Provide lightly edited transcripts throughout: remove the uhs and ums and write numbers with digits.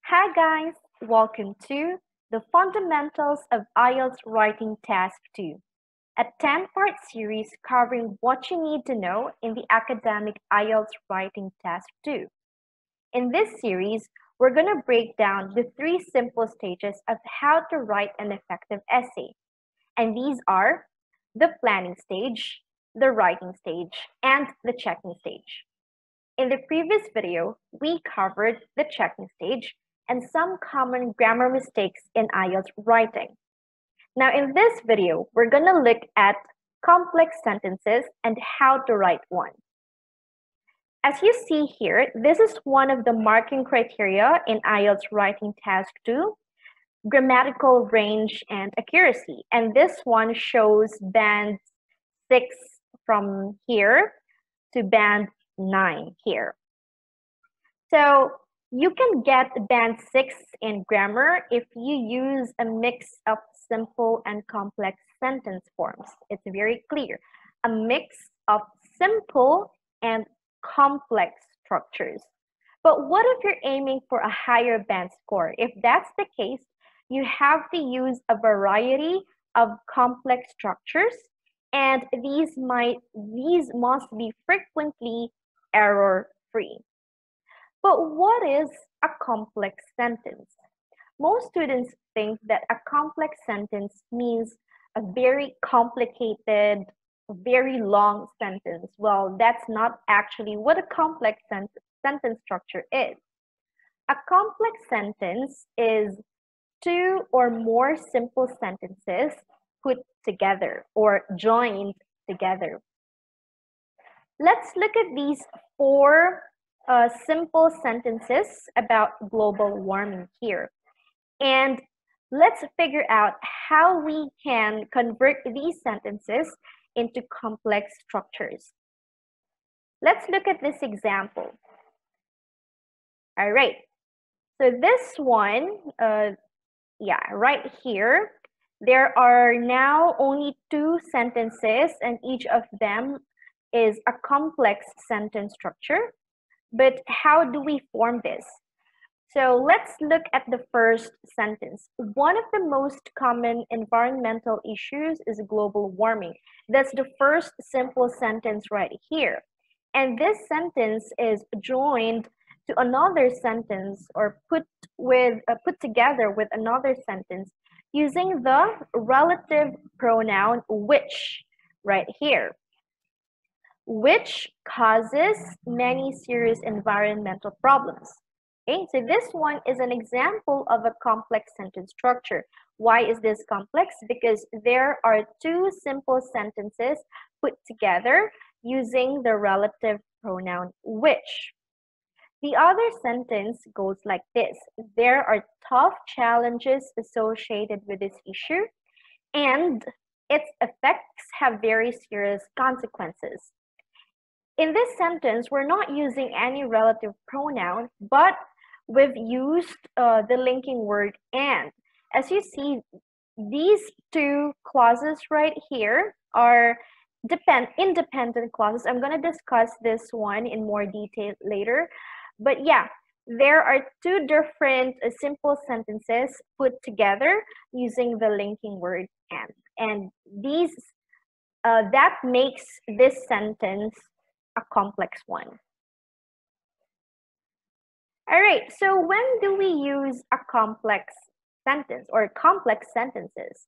Hi guys, welcome to the Fundamentals of IELTS Writing Task 2, a 10-part series covering what you need to know in the academic IELTS Writing Task 2. In this series, we're going to break down the 3 simple stages of how to write an effective essay. And these are the planning stage, the writing stage, and the checking stage. In the previous video, we covered the checking stage and some common grammar mistakes in IELTS writing. Now in this video, we're going to look at complex sentences and how to write one. As you see here, this is one of the marking criteria in IELTS Writing Task 2, grammatical range and accuracy. And this one shows band 6 from here to band 9 here. So you can get band 6 in grammar if you use a mix of simple and complex sentence forms. It's very clear. A mix of simple and complex structures. But what if you're aiming for a higher band score? If that's the case, you have to use a variety of complex structures, and these must be frequently error-free. But what is a complex sentence? Most students think that a complex sentence means a very complicated, very long sentence. Well, that's not actually what a complex sentence structure is. A complex sentence is 2 or more simple sentences put together or joined together. Let's look at these 4 simple sentences about global warming here. And let's figure out how we can convert these sentences into complex structures. Let's look at this example. All right. So this one, right here, there are now only 2 sentences, and each of them is a complex sentence structure. But how do we form this? So let's look at the first sentence. One of the most common environmental issues is global warming. That's the first simple sentence right here. And this sentence is joined to another sentence or put together with another sentence using the relative pronoun which right here, which causes many serious environmental problems. Okay, so this one is an example of a complex sentence structure. Why is this complex? Because there are 2 simple sentences put together using the relative pronoun which. The other sentence goes like this: there are tough challenges associated with this issue, and its effects have very serious consequences. In this sentence, we're not using any relative pronoun, but we've used the linking word and. As you see, these 2 clauses right here are independent clauses. I'm going to discuss this one in more detail later. But yeah, there are 2 different simple sentences put together using the linking word and. And these that makes this sentence a complex one. All right, so when do we use a complex sentence or complex sentences?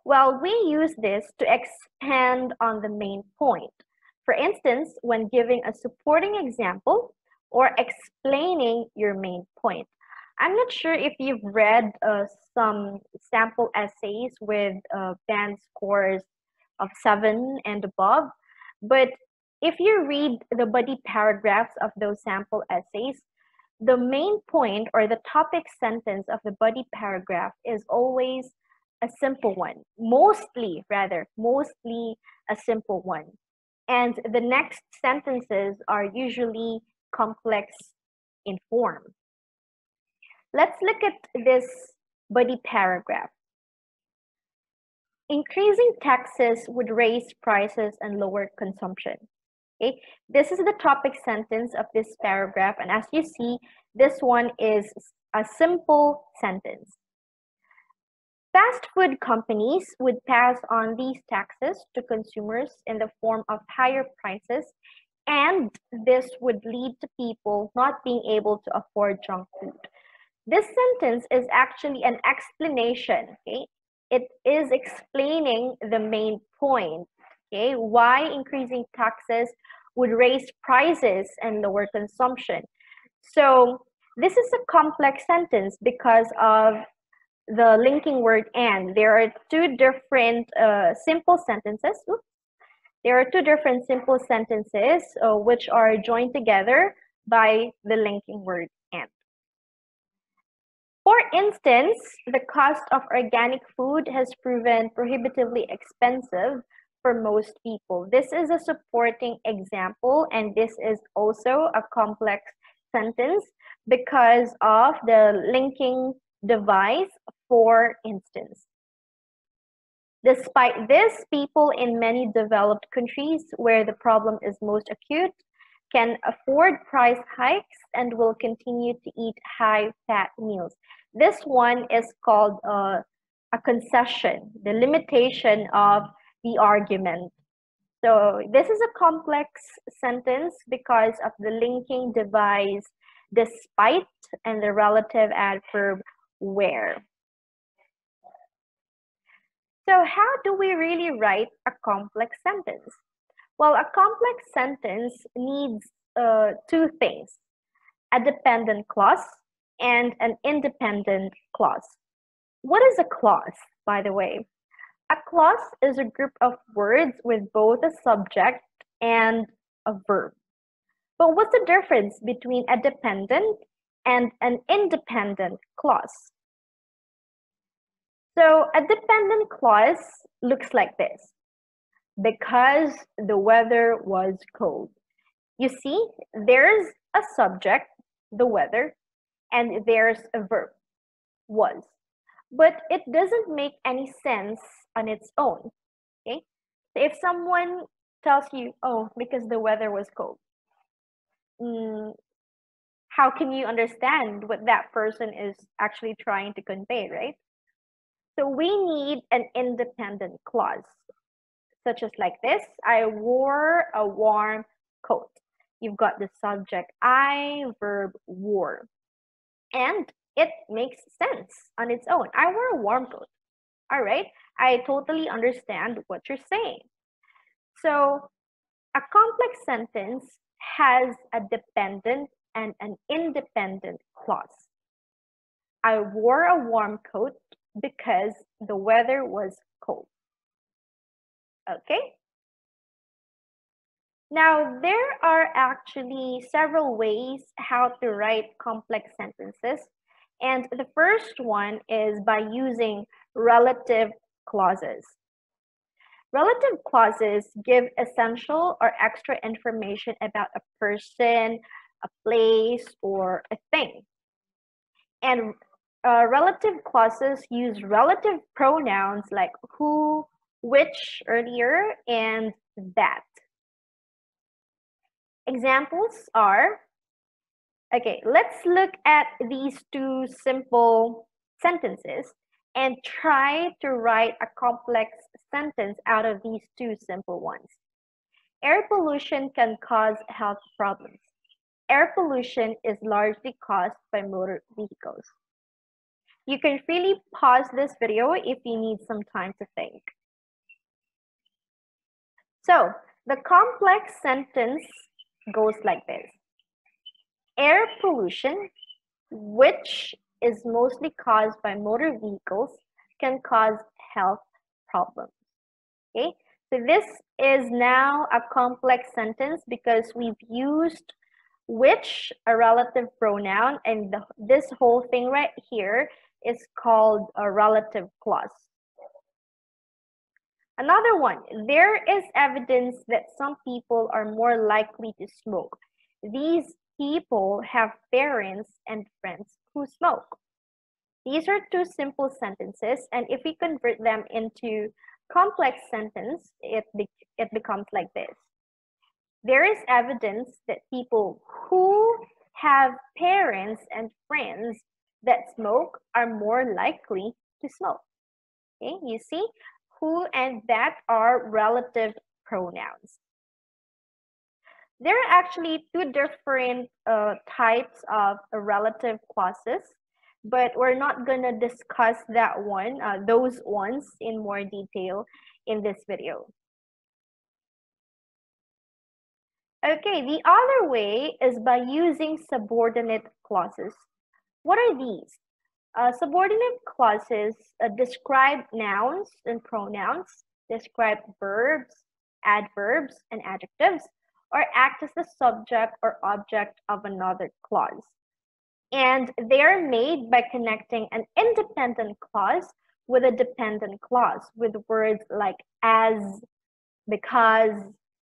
Well, we use this to expand on the main point. For instance, when giving a supporting example or explaining your main point. I'm not sure if you've read some sample essays with band scores of 7 and above, but if you read the body paragraphs of those sample essays, the main point or the topic sentence of the body paragraph is always a simple one, mostly a simple one. And the next sentences are usually complex in form. Let's look at this body paragraph. Increasing taxes would raise prices and lower consumption. Okay, this is the topic sentence of this paragraph, and as you see, this one is a simple sentence. Fast food companies would pass on these taxes to consumers in the form of higher prices, and this would lead to people not being able to afford junk food. This sentence is actually an explanation, okay? It is explaining the main point, okay? Why increasing taxes would raise prices and lower consumption. So this is a complex sentence because of the linking word and. There are two different simple sentences. Oops. There are two different simple sentences which are joined together by the linking word and. For instance, the cost of organic food has proven prohibitively expensive for most people. This is a supporting example, and this is also a complex sentence because of the linking device, for instance. Despite this, people in many developed countries where the problem is most acute can afford price hikes and will continue to eat high-fat meals. This one is called a concession, the limitation of the argument. So this is a complex sentence because of the linking device despite and the relative adverb where. So how do we really write a complex sentence? Well, a complex sentence needs two things, a dependent clause and an independent clause. What is a clause, by the way? A clause is a group of words with both a subject and a verb. But what's the difference between a dependent and an independent clause? So a dependent clause looks like this. Because the weather was cold. You see, there's a subject, the weather, and there's a verb, was. But it doesn't make any sense on its own. Okay? So if someone tells you, oh, because the weather was cold, how can you understand what that person is actually trying to convey, right? So we need an independent clause, such as like this. I wore a warm coat. You've got the subject I, verb wore. And it makes sense on its own. I wore a warm coat. All right. I totally understand what you're saying. So a complex sentence has a dependent and an independent clause. I wore a warm coat because the weather was cold. Okay? Now, there are actually several ways how to write complex sentences. And the first one is by using relative clauses. Relative clauses give essential or extra information about a person, a place, or a thing. And relative clauses use relative pronouns like who, which earlier, and that. Examples are, okay, let's look at these two simple sentences and try to write a complex sentence out of these two simple ones. Air pollution can cause health problems. Air pollution is largely caused by motor vehicles. You can freely pause this video if you need some time to think. So, the complex sentence goes like this. Air pollution, which is mostly caused by motor vehicles, can cause health problems. Okay, so this is now a complex sentence because we've used which, a relative pronoun, and this whole thing right here is called a relative clause. Another one, there is evidence that some people are more likely to smoke. These people have parents and friends who smoke. These are two simple sentences, and if we convert them into complex sentence, it becomes like this. There is evidence that people who have parents and friends that smoke are more likely to smoke. Okay, you see, who and that are relative pronouns. There are actually two different types of relative clauses, but we're not gonna discuss that one, those ones in more detail in this video. Okay, the other way is by using subordinate clauses. What are these? Subordinate clauses describe nouns and pronouns, describe verbs, adverbs, and adjectives, or act as the subject or object of another clause. And they're made by connecting an independent clause with a dependent clause with words like as, because,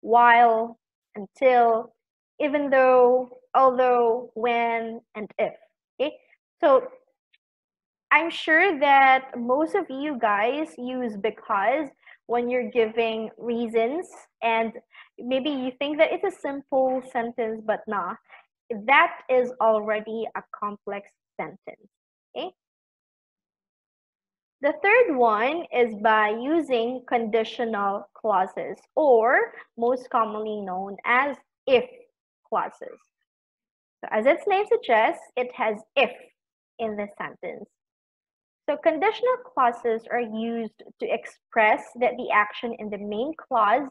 while, until, even though, although, when, and if. Okay, so I'm sure that most of you guys use because when you're giving reasons, and maybe you think that it's a simple sentence, but nah, that is already a complex sentence. Okay. The third one is by using conditional clauses, or most commonly known as if clauses. So as its name suggests, it has if in the sentence. So conditional clauses are used to express that the action in the main clause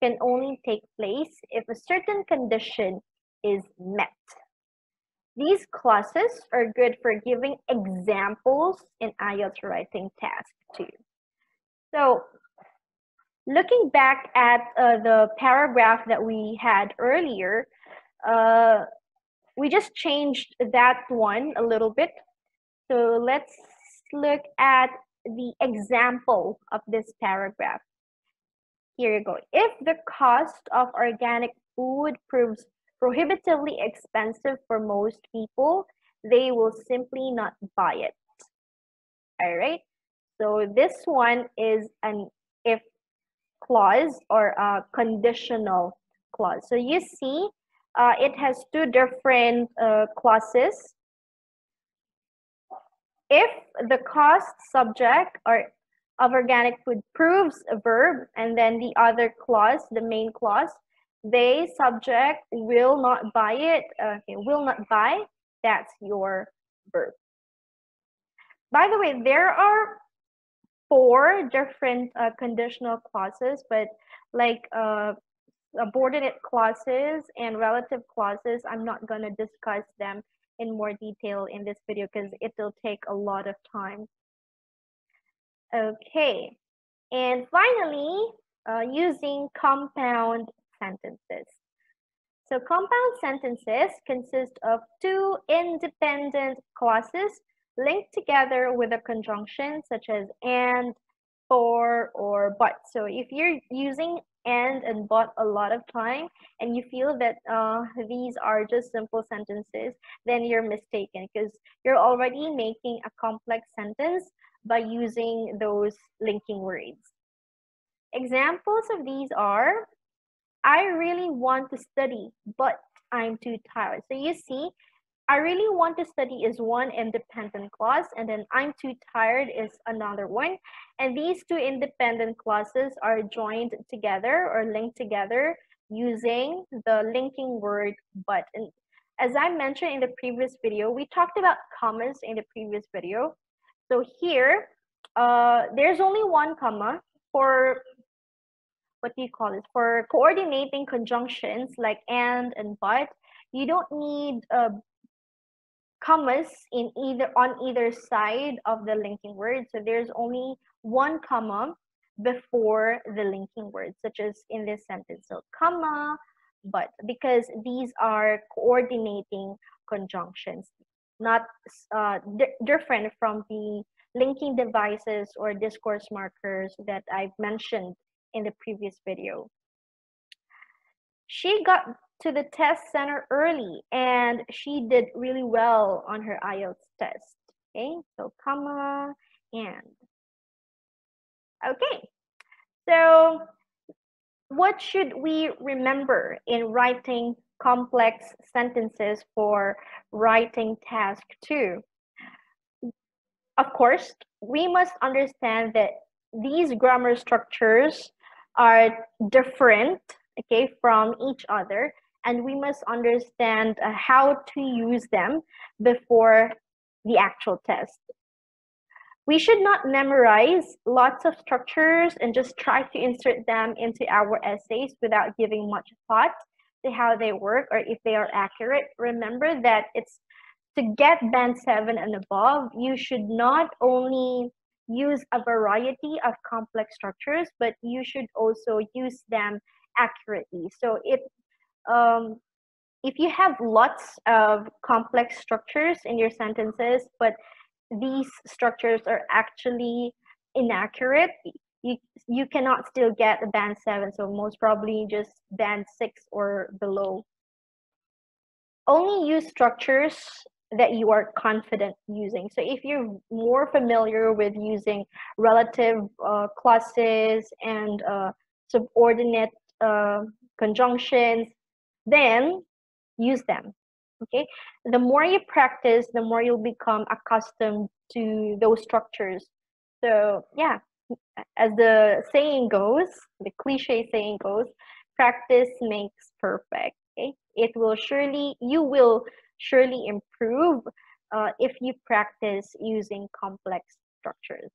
can only take place if a certain condition is met. These clauses are good for giving examples in IELTS writing task 2. So looking back at the paragraph that we had earlier, we just changed that one a little bit. So let's look at the example of this paragraph. Here you go. If the cost of organic food proves prohibitively expensive for most people, they will simply not buy it. All right. So this one is an if clause or a conditional clause. So you see, it has two different clauses. If the cost subject or of organic food proves a verb, and then the other clause, the main clause, they subject will not buy it, okay, will not buy, that's your verb. By the way, there are 4 different conditional clauses, but like subordinate clauses and relative clauses, I'm not going to discuss them in more detail in this video because it will take a lot of time. Okay, and finally, using compound sentences. So compound sentences consist of 2 independent clauses linked together with a conjunction such as and, for, or but. So if you're using and but a lot of time and you feel that these are just simple sentences, then you're mistaken because you're already making a complex sentence by using those linking words. Examples of these are, I really want to study, but I'm too tired. So you see, I really want to study is one independent clause, and then I'm too tired is another one. And these 2 independent clauses are joined together or linked together using the linking word but. And as I mentioned in the previous video, we talked about commas in the previous video. So here, there's only one comma for, what do you call it? For coordinating conjunctions like and but. You don't need commas in on either side of the linking word. So there's only one comma before the linking word, such as in this sentence. So comma, but, because these are coordinating conjunctions, not different from the linking devices or discourse markers that I've mentioned in the previous video. She got to the test center early and she did really well on her IELTS test. Okay, so comma and. Okay, so what should we remember in writing complex sentences for writing task 2? Of course, we must understand that these grammar structures are different, okay, from each other, and we must understand how to use them before the actual test. We should not memorize lots of structures and just try to insert them into our essays without giving much thought to how they work or if they are accurate. Remember that it's to get band 7 and above, you should not only use a variety of complex structures, but you should also use them accurately. So if you have lots of complex structures in your sentences, but these structures are actually inaccurate, you cannot still get a band 7, so most probably just band 6 or below. Only use structures that you are confident using. So if you're more familiar with using relative clauses and subordinate conjunctions, then use them. Okay, the more you practice, the more you'll become accustomed to those structures. So yeah, as the saying goes, the cliche saying goes, practice makes perfect. Okay, you will surely improve if you practice using complex structures.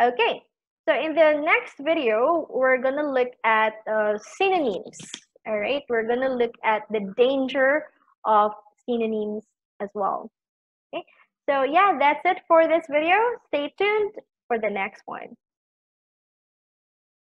Okay, so in the next video, we're gonna look at synonyms. All right, we're gonna look at the danger of synonyms as well. Okay, so yeah, that's it for this video. Stay tuned for the next one.